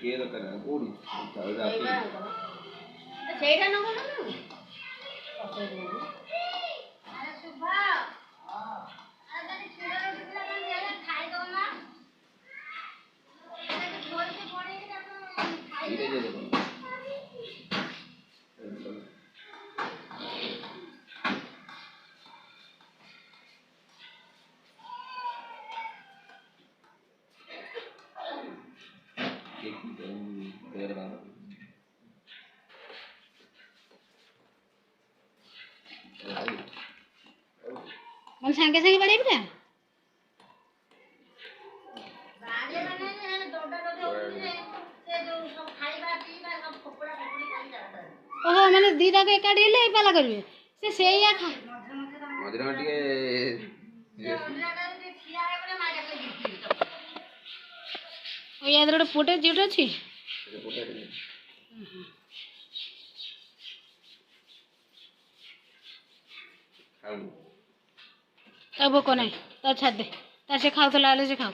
କିଏ ଦରକାର କୋଉଠି ସେଇଟା ନବ ନା मन सांगे सांगे बड़े बिना ओहो माने दीटा के एकाडी ले पाला करबे से सेया खा मधुर में टिके ओ याद रे फोटो जीट अछि अब को नहीं तो छाड़ दे ता से खाओ तो लाले से खाओ